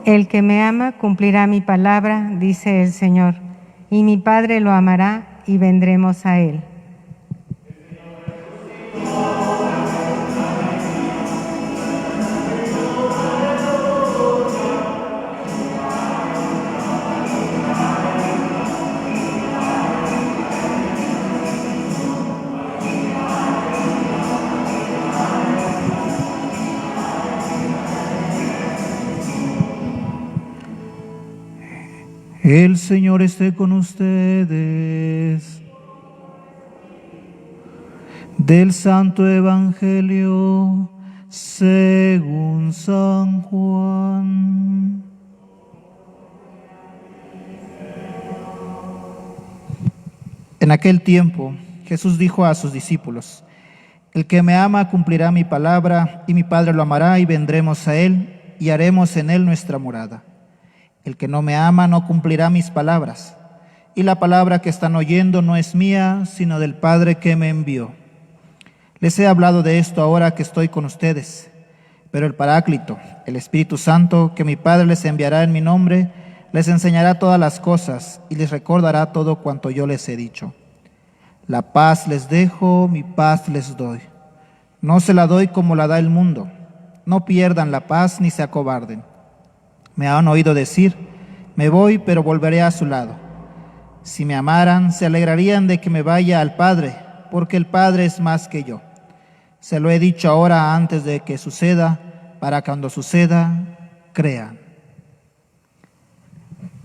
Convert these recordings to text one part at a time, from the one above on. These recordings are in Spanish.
El que me ama cumplirá mi palabra, dice el Señor, y mi Padre lo amará y vendremos a él. El Señor esté con ustedes. Del Santo Evangelio según San Juan. En aquel tiempo, Jesús dijo a sus discípulos: El que me ama cumplirá mi palabra, y mi Padre lo amará, y vendremos a él, y haremos en él nuestra morada. El que no me ama no cumplirá mis palabras, y la palabra que están oyendo no es mía, sino del Padre que me envió. Les he hablado de esto ahora que estoy con ustedes, pero el Paráclito, el Espíritu Santo, que mi Padre les enviará en mi nombre, les enseñará todas las cosas y les recordará todo cuanto yo les he dicho. La paz les dejo, mi paz les doy. No se la doy como la da el mundo. No pierdan la paz ni se acobarden. Me han oído decir: me voy, pero volveré a su lado. Si me amaran, se alegrarían de que me vaya al Padre, porque el Padre es más que yo. Se lo he dicho ahora antes de que suceda, para cuando suceda, crean.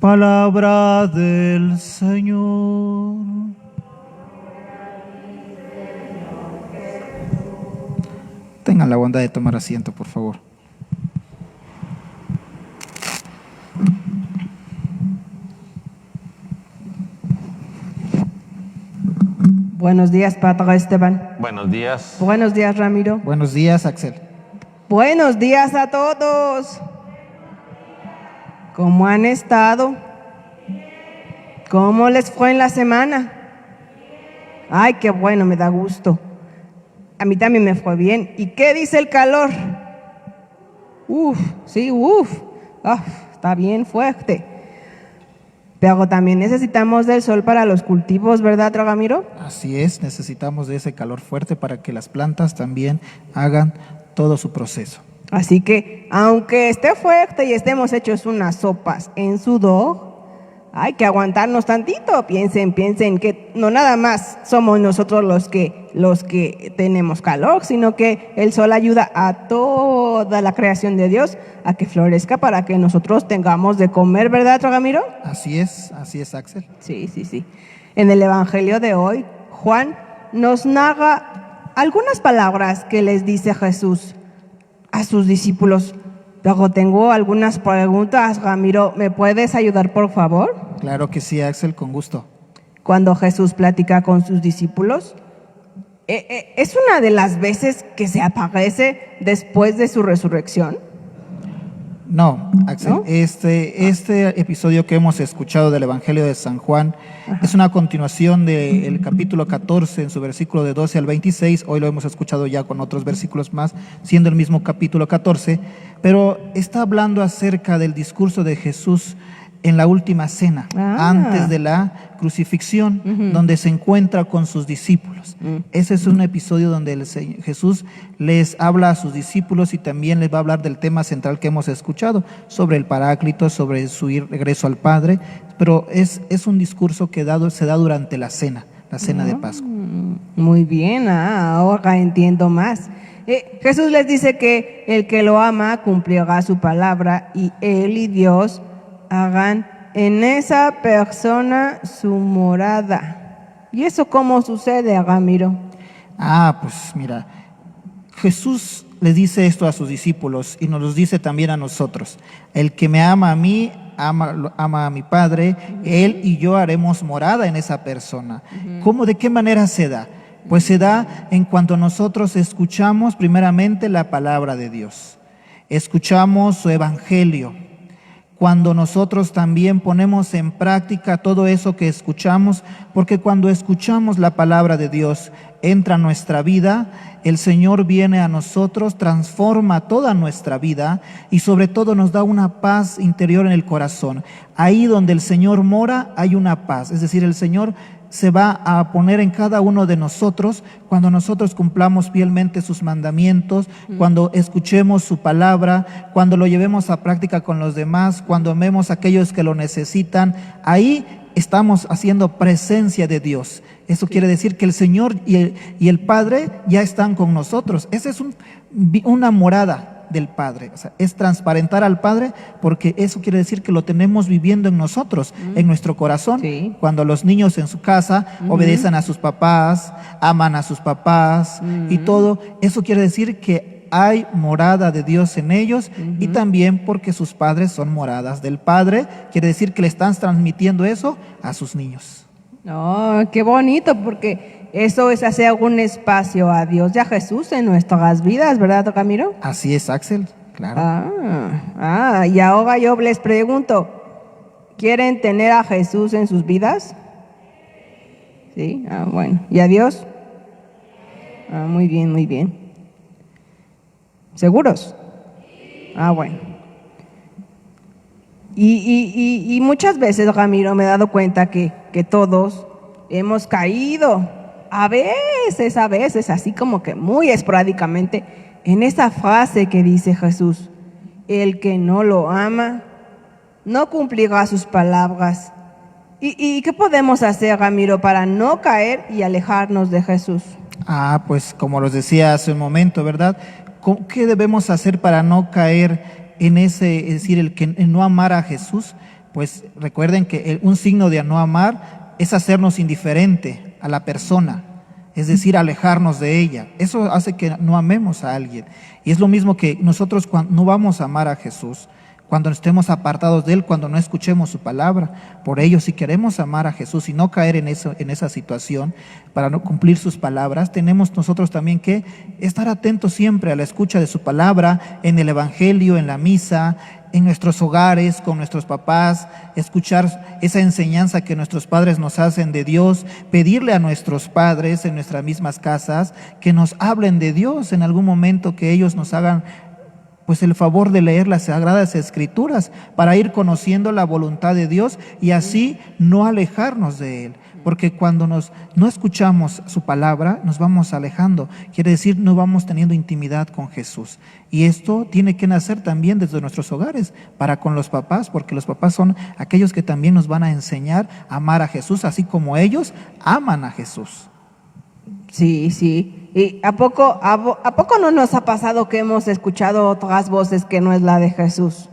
Palabra del Señor. Tengan la bondad de tomar asiento, por favor. Buenos días, Padre Esteban. Buenos días. Buenos días, Ramiro. Buenos días, Axel. Buenos días a todos. ¿Cómo han estado? ¿Cómo les fue en la semana? Ay, qué bueno, me da gusto. A mí también me fue bien. ¿Y qué dice el calor? Sí, está bien fuerte. Pero también necesitamos del sol para los cultivos, ¿verdad, Ramiro? Así es, necesitamos de ese calor fuerte para que las plantas también hagan todo su proceso. Así que, aunque esté fuerte y estemos hechos unas sopas en sudor, hay que aguantarnos tantito. Piensen que no nada más somos nosotros los que tenemos calor, sino que el sol ayuda a toda la creación de Dios a que florezca para que nosotros tengamos de comer, ¿verdad, Ramiro? Así es, Axel. Sí. En el Evangelio de hoy, Juan nos narra algunas palabras que les dice Jesús a sus discípulos. Luego tengo algunas preguntas, Ramiro. ¿Me puedes ayudar, por favor? Claro que sí, Axel, con gusto. Cuando Jesús platica con sus discípulos, ¿es una de las veces que se aparece después de su resurrección? No, Axel, ¿no? Este episodio que hemos escuchado del Evangelio de San Juan es una continuación del capítulo 14 en su versículo de 12 al 26. Hoy lo hemos escuchado ya con otros versículos más, siendo el mismo capítulo 14, pero está hablando acerca del discurso de Jesús en la última cena, antes de la crucifixión, donde se encuentra con sus discípulos. Ese es un episodio donde Jesús les habla a sus discípulos y también les va a hablar del tema central que hemos escuchado, sobre el Paráclito, sobre su regreso al Padre, pero es un discurso que se da durante la cena de Pascua. Muy bien, ahora entiendo más. Jesús les dice que el que lo ama cumplirá su palabra, y Él y Dios hagan en esa persona su morada. ¿Y eso cómo sucede, Ramiro? Pues mira, Jesús le dice esto a sus discípulos y nos lo dice también a nosotros. El que me ama a mí, ama a mi Padre, Él y yo haremos morada en esa persona. ¿Cómo, de qué manera se da? Pues se da en cuanto nosotros escuchamos primeramente la palabra de Dios, escuchamos su evangelio. Cuando nosotros también ponemos en práctica todo eso que escuchamos, porque cuando escuchamos la palabra de Dios entra a nuestra vida, el Señor viene a nosotros, transforma toda nuestra vida y sobre todo nos da una paz interior en el corazón. Ahí donde el Señor mora hay una paz, es decir, el Señor se va a poner en cada uno de nosotros cuando nosotros cumplamos fielmente sus mandamientos, cuando escuchemos su palabra, cuando lo llevemos a práctica con los demás, cuando amemos a aquellos que lo necesitan. Ahí estamos haciendo presencia de Dios. Eso quiere decir que el Señor y el Padre ya están con nosotros. Esa es una morada del Padre, o sea, es transparentar al Padre, porque eso quiere decir que lo tenemos viviendo en nosotros, en nuestro corazón. Sí. Cuando los niños en su casa obedecen a sus papás, aman a sus papás y todo, eso quiere decir que hay morada de Dios en ellos y también porque sus padres son moradas del Padre, quiere decir que le están transmitiendo eso a sus niños. Oh, qué bonito, porque eso es hacer un espacio a Dios y a Jesús en nuestras vidas, ¿verdad, Ramiro? Así es, Axel, claro. Y ahora yo les pregunto, ¿quieren tener a Jesús en sus vidas? Sí, bueno. ¿Y a Dios? Muy bien, muy bien. ¿Seguros? Bueno. Y muchas veces, Ramiro, me he dado cuenta que todos hemos caído, a veces, así como que muy esporádicamente, en esa frase que dice Jesús: el que no lo ama, no cumplirá sus palabras. ¿Y qué podemos hacer, Ramiro, para no caer y alejarnos de Jesús? Pues como los decía hace un momento, ¿verdad? ¿Qué debemos hacer para no caer en ese, es decir, el no amar a Jesús? Pues recuerden que un signo de no amar es hacernos indiferente a la persona, es decir, alejarnos de ella. Eso hace que no amemos a alguien. Y es lo mismo que nosotros cuando no vamos a amar a Jesús, cuando estemos apartados de Él, cuando no escuchemos su palabra. Por ello, si queremos amar a Jesús y no caer en esa situación, para no cumplir sus palabras, tenemos nosotros también que estar atentos siempre a la escucha de su palabra, en el Evangelio, en la misa, en nuestros hogares, con nuestros papás, escuchar esa enseñanza que nuestros padres nos hacen de Dios, pedirle a nuestros padres en nuestras mismas casas que nos hablen de Dios en algún momento, que ellos nos hagan pues el favor de leer las Sagradas Escrituras para ir conociendo la voluntad de Dios y así no alejarnos de Él. Porque cuando no escuchamos su palabra, nos vamos alejando. Quiere decir, no vamos teniendo intimidad con Jesús. Y esto tiene que nacer también desde nuestros hogares, para con los papás, porque los papás son aquellos que también nos van a enseñar a amar a Jesús, así como ellos aman a Jesús. Sí, sí. ¿Y a poco no nos ha pasado que hemos escuchado otras voces que no es la de Jesús?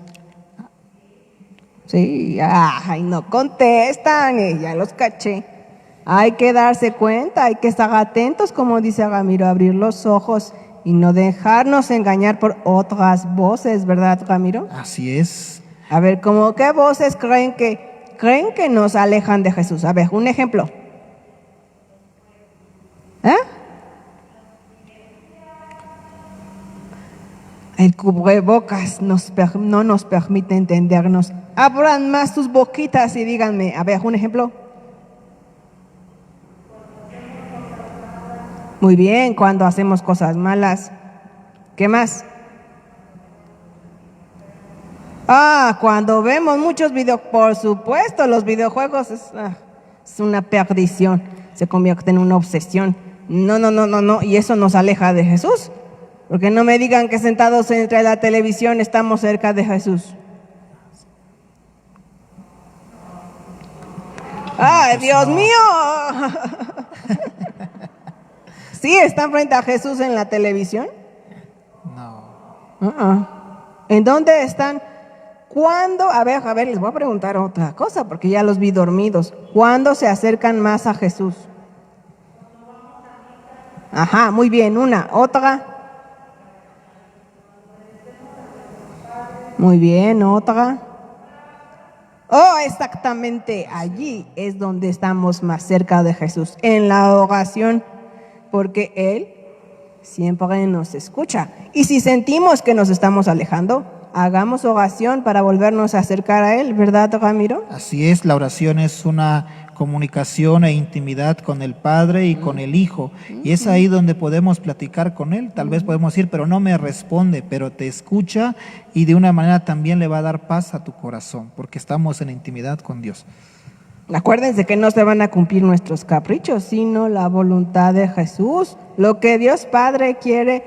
Sí, no contestan, ya los caché. Hay que darse cuenta, hay que estar atentos, como dice Ramiro, abrir los ojos y no dejarnos engañar por otras voces, ¿verdad, Ramiro? Así es. A ver, ¿cómo qué voces creen que nos alejan de Jesús? A ver, un ejemplo. El cubrebocas no nos permite entendernos. Abran más sus boquitas y díganme, a ver, un ejemplo. Muy bien, cuando hacemos cosas malas. ¿Qué más? Cuando vemos muchos videojuegos, por supuesto, los videojuegos es una perdición, se convierte en una obsesión. No, y eso nos aleja de Jesús. Porque no me digan que sentados entre la televisión estamos cerca de Jesús. ¡Ay, Dios mío! ¿Sí están frente a Jesús en la televisión? No. ¿En dónde están? ¿Cuándo? A ver, les voy a preguntar otra cosa, porque ya los vi dormidos. ¿Cuándo se acercan más a Jesús? Muy bien, otra. Muy bien, otra. Exactamente, allí es donde estamos más cerca de Jesús, en la oración, porque Él siempre nos escucha. Y si sentimos que nos estamos alejando, hagamos oración para volvernos a acercar a Él, ¿verdad, Ramiro? Así es, la oración es una comunicación e intimidad con el Padre y con el Hijo. Y es ahí donde podemos platicar con Él. Tal vez podemos decir, pero no me responde, pero te escucha y de una manera también le va a dar paz a tu corazón, porque estamos en intimidad con Dios. Acuérdense que no se van a cumplir nuestros caprichos, sino la voluntad de Jesús, lo que Dios Padre quiere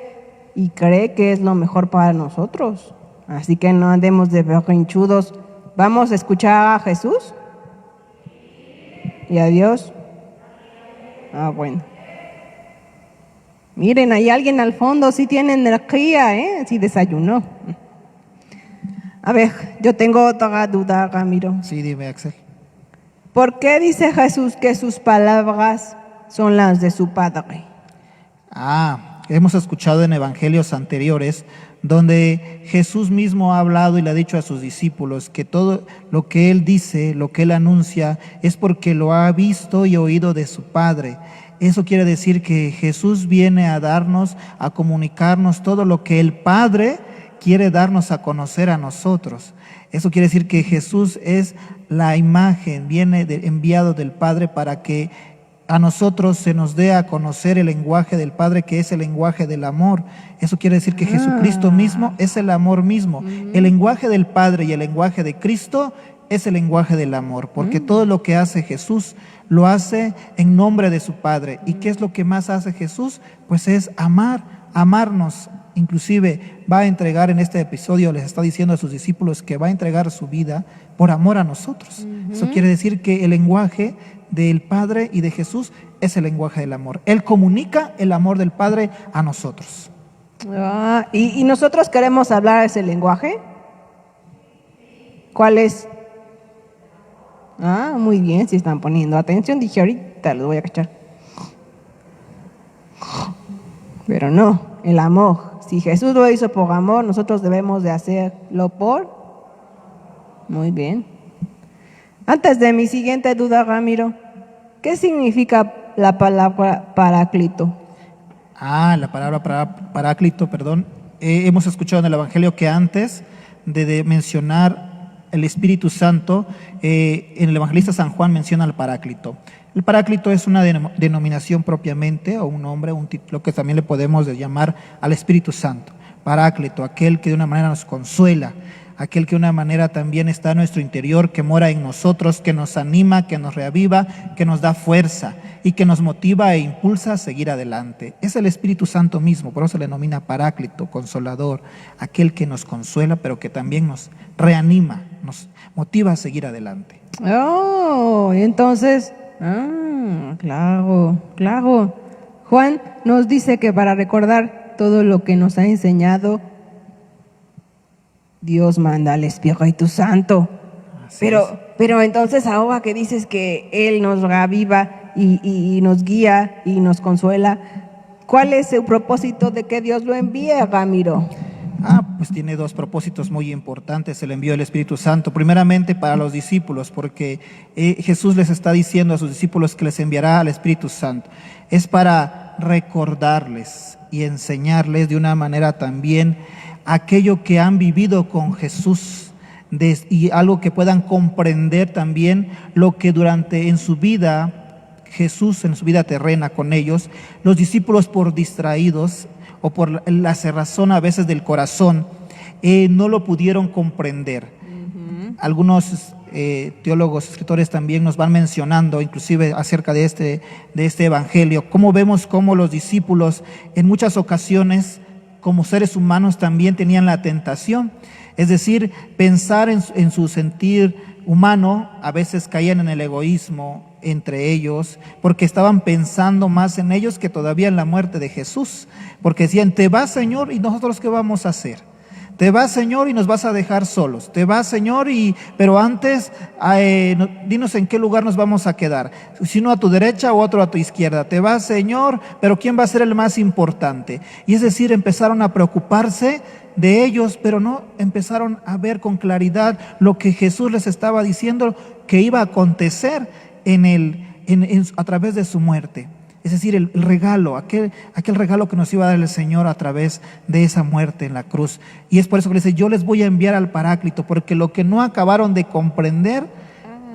y cree que es lo mejor para nosotros. Así que no andemos de berrinchudos. Vamos a escuchar a Jesús y a Dios. Bueno. Miren, hay alguien al fondo, sí tiene energía, sí desayunó. A ver, yo tengo otra duda, Ramiro. Sí, dime, Axel. ¿Por qué dice Jesús que sus palabras son las de su Padre? Hemos escuchado en evangelios anteriores donde Jesús mismo ha hablado y le ha dicho a sus discípulos que todo lo que Él dice, lo que Él anuncia, es porque lo ha visto y oído de su Padre. Eso quiere decir que Jesús viene a darnos, a comunicarnos todo lo que el Padre quiere darnos a conocer a nosotros. Eso quiere decir que Jesús es la imagen, viene enviado del Padre para que a nosotros se nos dé a conocer el lenguaje del Padre, que es el lenguaje del amor. Eso quiere decir que Jesucristo mismo es el amor mismo. El lenguaje del Padre y el lenguaje de Cristo es el lenguaje del amor, porque todo lo que hace Jesús lo hace en nombre de su Padre. ¿Y qué es lo que más hace Jesús? Pues es amarnos. Inclusive va a entregar en este episodio, les está diciendo a sus discípulos que va a entregar su vida por amor a nosotros. Eso quiere decir que el lenguaje del Padre y de Jesús es el lenguaje del amor. Él comunica el amor del Padre a nosotros. ¿Y nosotros queremos hablar ese lenguaje? ¿Cuál es? Muy bien, si están poniendo atención, dije ahorita los voy a cachar. Pero no, el amor. Si Jesús lo hizo por amor, nosotros debemos de hacerlo por... Muy bien. Antes de mi siguiente duda, Ramiro, ¿qué significa la palabra paráclito? La palabra paráclito, hemos escuchado en el Evangelio que antes de mencionar el Espíritu Santo, en el evangelista San Juan menciona al paráclito. El paráclito es una denominación propiamente, o un nombre, un título que también le podemos llamar al Espíritu Santo. Paráclito, aquel que de una manera nos consuela, aquel que de una manera también está en nuestro interior, que mora en nosotros, que nos anima, que nos reaviva, que nos da fuerza y que nos motiva e impulsa a seguir adelante. Es el Espíritu Santo mismo, por eso se le denomina paráclito, consolador, aquel que nos consuela, pero que también nos reanima, nos motiva a seguir adelante. Entonces, claro. Juan nos dice que para recordar todo lo que nos ha enseñado, Dios manda al Espíritu Santo. Pero entonces ahora que dices que Él nos reaviva y nos guía y nos consuela, ¿cuál es el propósito de que Dios lo envíe, Ramiro? Pues tiene dos propósitos muy importantes el envío del Espíritu Santo. Primeramente para los discípulos, porque Jesús les está diciendo a sus discípulos que les enviará al Espíritu Santo. Es para recordarles y enseñarles de una manera también aquello que han vivido con Jesús y algo que puedan comprender también lo que en su vida, Jesús en su vida terrena con ellos, los discípulos por distraídos o por la cerrazón a veces del corazón, no lo pudieron comprender. Algunos teólogos, escritores también nos van mencionando, inclusive acerca de este evangelio, cómo vemos cómo los discípulos en muchas ocasiones, como seres humanos, también tenían la tentación. Es decir, pensar en su sentir humano, a veces caían en el egoísmo entre ellos, porque estaban pensando más en ellos que todavía en la muerte de Jesús, porque decían, te vas, Señor, ¿y nosotros qué vamos a hacer? Te vas, Señor, y nos vas a dejar solos. Te vas, Señor, pero antes dinos en qué lugar nos vamos a quedar. Si uno a tu derecha o otro a tu izquierda. Te vas, Señor, pero ¿quién va a ser el más importante? Y es decir, empezaron a preocuparse de ellos, pero no empezaron a ver con claridad lo que Jesús les estaba diciendo que iba a acontecer a través de su muerte. Es decir, el regalo, aquel regalo que nos iba a dar el Señor a través de esa muerte en la cruz. Y es por eso que le dice, yo les voy a enviar al Paráclito, porque lo que no acabaron de comprender,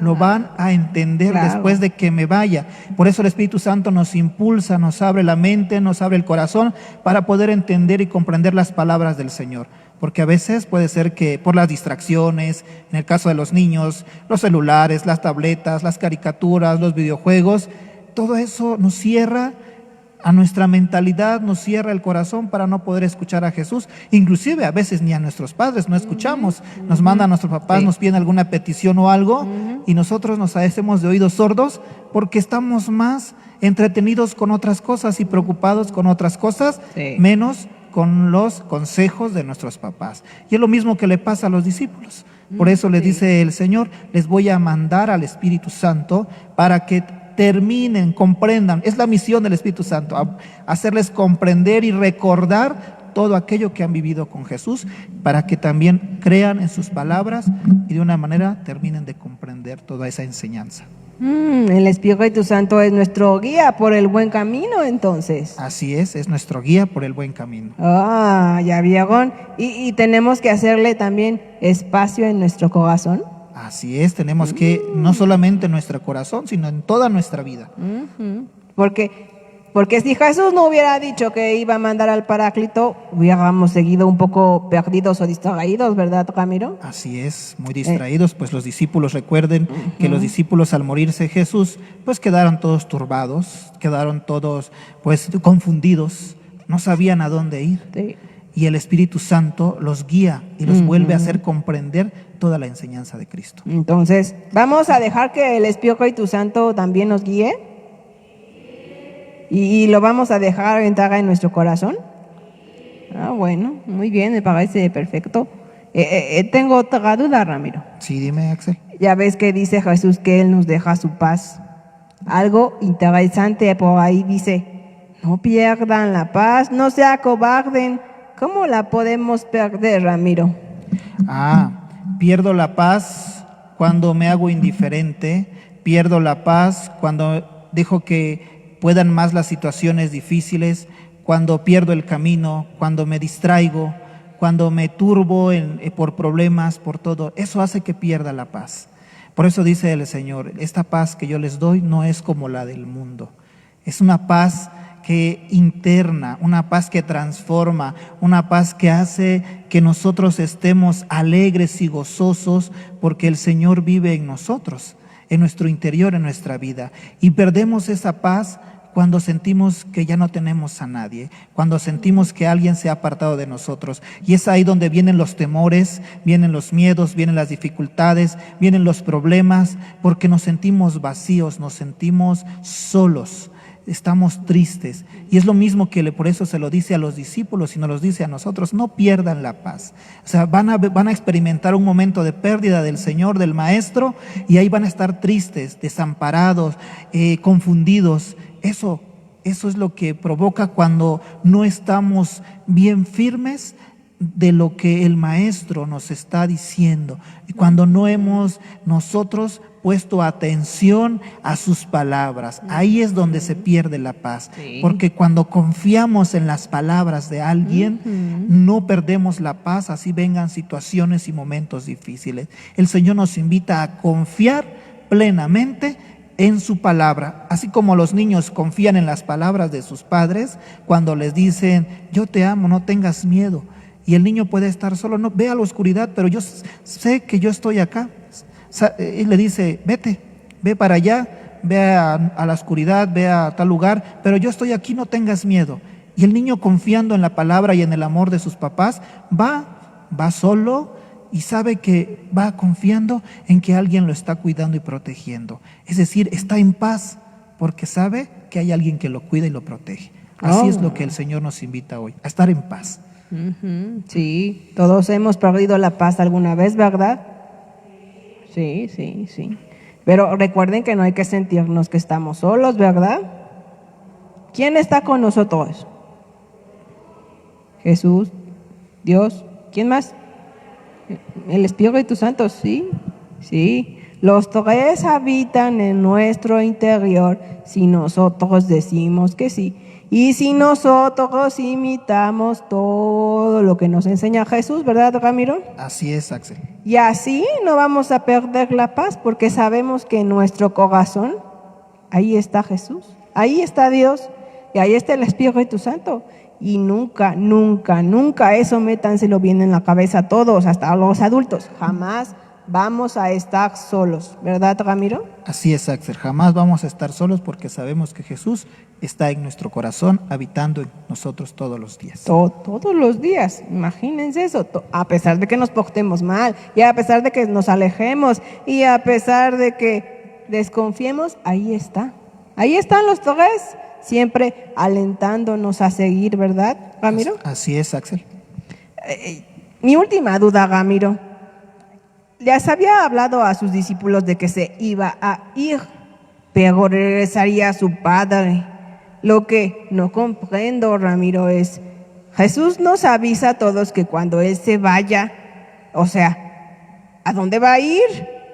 lo van a entender Claro. después de que me vaya. Por eso el Espíritu Santo nos impulsa, nos abre la mente, nos abre el corazón para poder entender y comprender las palabras del Señor. Porque a veces puede ser que por las distracciones, en el caso de los niños, los celulares, las tabletas, las caricaturas, los videojuegos, todo eso nos cierra a nuestra mentalidad, nos cierra el corazón para no poder escuchar a Jesús. Inclusive a veces ni a nuestros padres no escuchamos. Nos mandan a nuestros papás, Sí. nos piden alguna petición o algo y nosotros nos hacemos de oídos sordos porque estamos más entretenidos con otras cosas y preocupados con otras cosas, Sí. menos con los consejos de nuestros papás. Y es lo mismo que le pasa a los discípulos. Por eso les Sí. dice el Señor, les voy a mandar al Espíritu Santo para que terminen, comprendan. Es la misión del Espíritu Santo, hacerles comprender y recordar todo aquello que han vivido con Jesús, para que también crean en sus palabras y de una manera terminen de comprender toda esa enseñanza. El Espíritu Santo es nuestro guía por el buen camino, entonces. Así es nuestro guía por el buen camino. Ya vieron. Y tenemos que hacerle también espacio en nuestro corazón. Así es, tenemos que, no solamente en nuestro corazón, sino en toda nuestra vida. Porque si Jesús no hubiera dicho que iba a mandar al Paráclito, hubiéramos seguido un poco perdidos o distraídos, ¿verdad, Ramiro? Así es, muy distraídos, pues los discípulos, recuerden que los discípulos al morirse Jesús, pues quedaron todos turbados, quedaron todos pues confundidos, no sabían a dónde ir. Sí. Y el Espíritu Santo los guía y los vuelve a hacer comprender toda la enseñanza de Cristo. Entonces, ¿vamos a dejar que el Espíritu Santo también nos guíe? ¿Y lo vamos a dejar entrar en nuestro corazón? Bueno, muy bien, me parece perfecto. Tengo otra duda, Ramiro. Sí, dime, Axel. Ya ves que dice Jesús que Él nos deja su paz. Algo interesante por ahí dice, no pierdan la paz, no se acobarden. ¿Cómo la podemos perder, Ramiro? Pierdo la paz cuando me hago indiferente, pierdo la paz cuando dejo que puedan más las situaciones difíciles, cuando pierdo el camino, cuando me distraigo, cuando me turbo por problemas, por todo. Eso hace que pierda la paz. Por eso dice el Señor, esta paz que yo les doy no es como la del mundo. Es una paz que interna, una paz que transforma, una paz que hace que nosotros estemos alegres y gozosos porque el Señor vive en nosotros, en nuestro interior, en nuestra vida. Y perdemos esa paz cuando sentimos que ya no tenemos a nadie, cuando sentimos que alguien se ha apartado de nosotros. Y es ahí donde vienen los temores, vienen los miedos, vienen las dificultades, vienen los problemas, porque nos sentimos vacíos, nos sentimos solos, estamos tristes. Y es lo mismo que por eso se lo dice a los discípulos y nos lo dice a nosotros, no pierdan la paz. O sea, van a experimentar un momento de pérdida del Señor, del Maestro, y ahí van a estar tristes, desamparados, confundidos. Eso es lo que provoca cuando no estamos bien firmes de lo que el Maestro nos está diciendo, y cuando no hemos nosotros puesto atención a sus palabras. Ahí es donde se pierde la paz, porque cuando confiamos en las palabras de alguien, no perdemos la paz, así vengan situaciones y momentos difíciles. El Señor nos invita a confiar plenamente en su palabra, así como los niños confían en las palabras de sus padres cuando les dicen, yo te amo, no tengas miedo. Y el niño puede estar solo, no, ve a la oscuridad, pero yo sé que yo estoy acá. Y le dice, ve para allá, ve a la oscuridad, ve a tal lugar, pero yo estoy aquí, no tengas miedo. Y el niño, confiando en la palabra y en el amor de sus papás, va solo y sabe que va confiando en que alguien lo está cuidando y protegiendo. Es decir, está en paz porque sabe que hay alguien que lo cuida y lo protege. Así es lo que el Señor nos invita hoy, a estar en paz. Sí, todos hemos perdido la paz alguna vez, ¿verdad? Sí. Pero recuerden que no hay que sentirnos que estamos solos, ¿verdad? ¿Quién está con nosotros? Jesús, Dios, ¿quién más? El Espíritu Santo, sí. Los tres habitan en nuestro interior si nosotros decimos que sí. Y si nosotros imitamos todo lo que nos enseña Jesús, ¿verdad, Ramiro? Así es, Axel. Y así no vamos a perder la paz, porque sabemos que en nuestro corazón, ahí está Jesús, ahí está Dios, y ahí está el Espíritu Santo. Y nunca, nunca, nunca eso métanselo bien en la cabeza a todos, hasta a los adultos. Jamás vamos a estar solos, ¿verdad, Ramiro? Así es, Axel. Jamás vamos a estar solos porque sabemos que Jesús está en nuestro corazón, habitando en nosotros todos los días. Todos los días, imagínense eso, a pesar de que nos portemos mal, y a pesar de que nos alejemos, y a pesar de que desconfiemos, ahí está. Ahí están los tres, siempre alentándonos a seguir, ¿verdad, Ramiro? Así es, Axel. Mi última duda, Ramiro. Les había hablado a sus discípulos de que se iba a ir, pero regresaría a su Padre. Lo que no comprendo, Ramiro, es Jesús nos avisa a todos que cuando Él se vaya, o sea, ¿a dónde va a ir?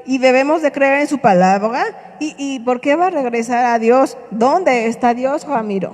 Y debemos de creer en su palabra. ¿Y por qué va a regresar a Dios? ¿Dónde está Dios, Ramiro?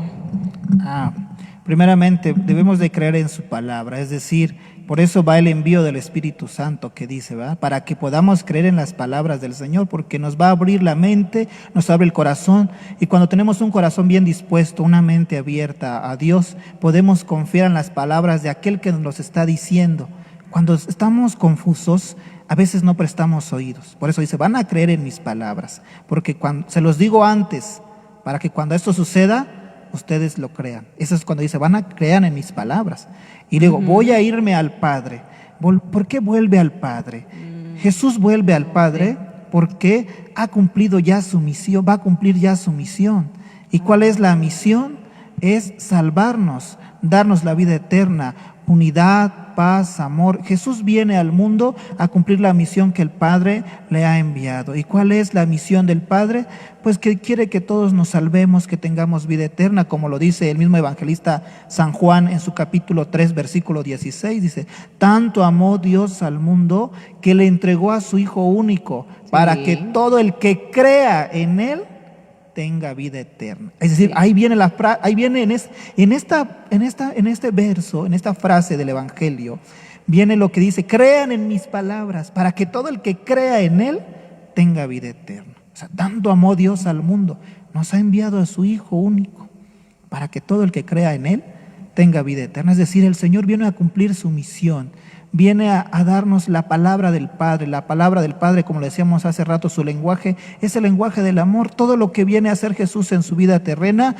Primeramente, debemos de creer en su palabra, es decir, por eso va el envío del Espíritu Santo que dice, ¿verdad? Para que podamos creer en las palabras del Señor, porque nos va a abrir la mente, nos abre el corazón, y cuando tenemos un corazón bien dispuesto, una mente abierta a Dios, podemos confiar en las palabras de aquel que nos está diciendo. Cuando estamos confusos, a veces no prestamos oídos. Por eso dice, van a creer en mis palabras, porque cuando se los digo antes, para que cuando esto suceda, ustedes lo crean. Eso es cuando dice, van a creer en mis palabras. Y luego, voy a irme al Padre. ¿Por qué vuelve al Padre? Jesús vuelve al Padre porque ha cumplido ya su misión, va a cumplir ya su misión. ¿Y cuál es la misión? Es salvarnos, darnos la vida eterna, unidad, paz, amor. Jesús viene al mundo a cumplir la misión que el Padre le ha enviado. ¿Y cuál es la misión del Padre? Pues que quiere que todos nos salvemos, que tengamos vida eterna, como lo dice el mismo evangelista San Juan en su capítulo 3, versículo 16. Dice, tanto amó Dios al mundo que le entregó a su Hijo único, para que todo el que crea en Él tenga vida eterna. Es decir, ahí viene en este verso, en esta frase del Evangelio, viene lo que dice, crean en mis palabras, para que todo el que crea en Él tenga vida eterna. O sea, tanto amó Dios al mundo, nos ha enviado a su Hijo único, para que todo el que crea en Él tenga vida eterna. Es decir, el Señor viene a cumplir su misión, viene a darnos la palabra del Padre. La palabra del Padre, como le decíamos hace rato, su lenguaje es el lenguaje del amor. Todo lo que viene a hacer Jesús en su vida terrena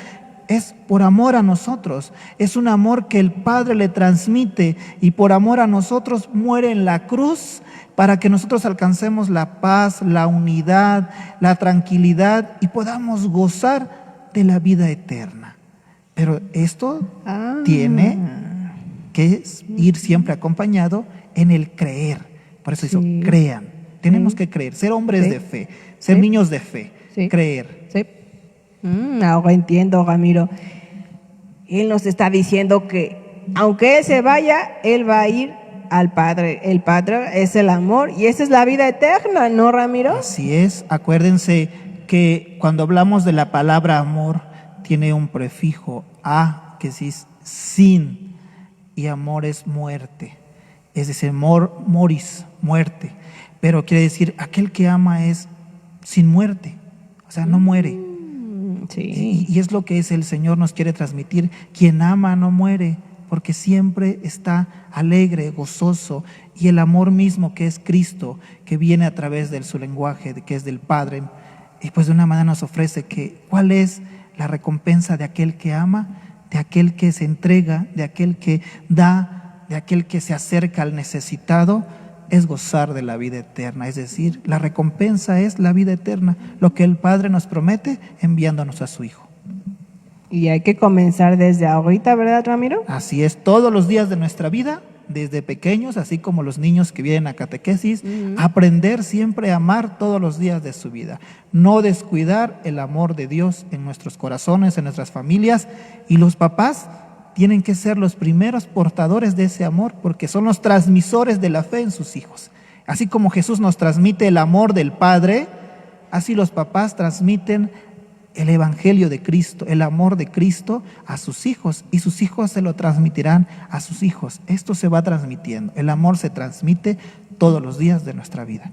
es por amor a nosotros. Es un amor que el Padre le transmite y por amor a nosotros muere en la cruz para que nosotros alcancemos la paz, la unidad, la tranquilidad y podamos gozar de la vida eterna. Pero esto tiene que ir siempre acompañado en el creer. Por eso dice, crean. Tenemos que creer, ser hombres de fe, ser niños de fe, creer. Ahora entiendo, Ramiro. Él nos está diciendo que aunque Él se vaya, Él va a ir al Padre. El Padre es el amor y esa es la vida eterna, ¿no, Ramiro? Así es. Acuérdense que cuando hablamos de la palabra amor, tiene un prefijo a, que es sin. Y amor es muerte, es decir, moris, muerte, pero quiere decir aquel que ama es sin muerte, o sea, no muere. Y es lo que es el Señor nos quiere transmitir, quien ama no muere, porque siempre está alegre, gozoso, y el amor mismo que es Cristo, que viene a través de su lenguaje, que es del Padre, y pues de una manera nos ofrece que cuál es la recompensa de aquel que ama, de aquel que se entrega, de aquel que da, de aquel que se acerca al necesitado, es gozar de la vida eterna. Es decir, la recompensa es la vida eterna, lo que el Padre nos promete enviándonos a su Hijo. Y hay que comenzar desde ahorita, ¿verdad, Ramiro? Así es, todos los días de nuestra vida, desde pequeños, así como los niños que vienen a catequesis, aprender siempre a amar todos los días de su vida. No descuidar el amor de Dios en nuestros corazones, en nuestras familias. Y los papás tienen que ser los primeros portadores de ese amor, porque son los transmisores de la fe en sus hijos. Así como Jesús nos transmite el amor del Padre, así los papás transmiten el evangelio de Cristo, el amor de Cristo a sus hijos, y sus hijos se lo transmitirán a sus hijos. Esto se va transmitiendo. El amor se transmite todos los días de nuestra vida.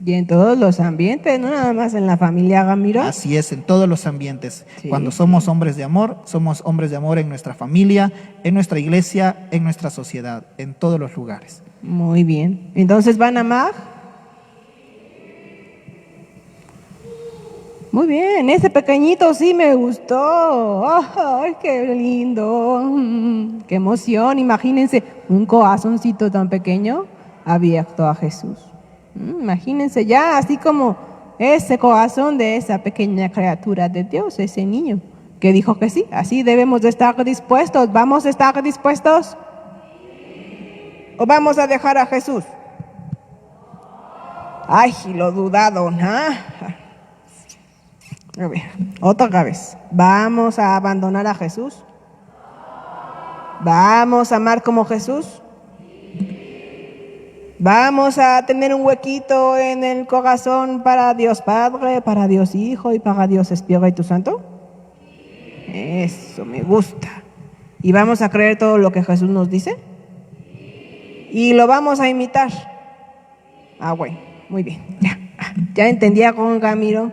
Y en todos los ambientes, no nada más en la familia Ramiro. Así es, en todos los ambientes. Sí. Cuando somos hombres de amor, somos hombres de amor en nuestra familia, en nuestra iglesia, en nuestra sociedad, en todos los lugares. Muy bien. Entonces, ¿van a amar? Muy bien, ese pequeñito sí me gustó. ¡Ay, qué lindo! ¡Qué emoción! Imagínense un corazoncito tan pequeño abierto a Jesús. Imagínense ya así como ese corazón de esa pequeña criatura de Dios, ese niño que dijo que sí, así debemos de estar dispuestos. ¿Vamos a estar dispuestos? ¿O vamos a dejar a Jesús? Ay, lo dudado, ¿no? A ver, otra vez. ¿Vamos a abandonar a Jesús? ¿Vamos a amar como Jesús? ¿Vamos a tener un huequito en el corazón para Dios Padre, para Dios Hijo y para Dios Espíritu Santo? Eso me gusta. ¿Y vamos a creer todo lo que Jesús nos dice? ¿Y lo vamos a imitar? Bueno, muy bien. Ya entendía con Ramiro.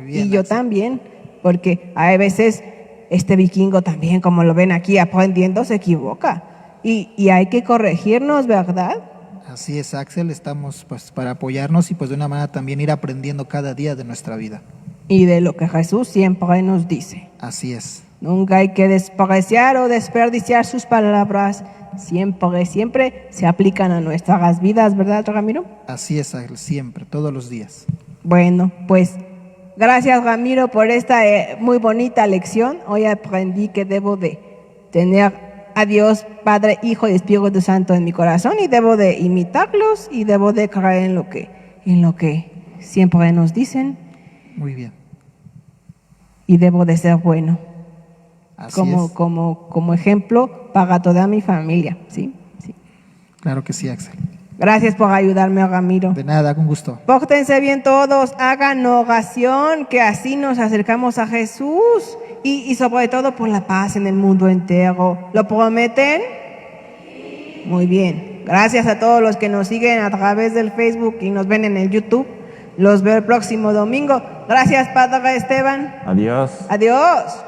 Bien, y yo también, porque a veces este vikingo también, como lo ven aquí aprendiendo, se equivoca. Y hay que corregirnos, ¿verdad? Así es, Axel, estamos pues para apoyarnos y pues de una manera también ir aprendiendo cada día de nuestra vida. Y de lo que Jesús siempre nos dice. Así es. Nunca hay que despreciar o desperdiciar sus palabras. Siempre se aplican a nuestras vidas, ¿verdad, Ramiro? Así es, Axel, siempre, todos los días. Bueno, pues gracias, Ramiro, por esta muy bonita lección. Hoy aprendí que debo de tener a Dios, Padre, Hijo y Espíritu Santo en mi corazón y debo de imitarlos y debo de creer en lo que siempre nos dicen. Muy bien. Y debo de ser bueno. Así es. Como ejemplo para toda mi familia, ¿sí? Sí. Claro que sí, Axel. Gracias por ayudarme, Ramiro. De nada, con gusto. Pórtense bien todos, hagan oración, que así nos acercamos a Jesús y sobre todo por la paz en el mundo entero. ¿Lo prometen? Muy bien. Gracias a todos los que nos siguen a través del Facebook y nos ven en el YouTube. Los veo el próximo domingo. Gracias, Padre Esteban. Adiós. Adiós.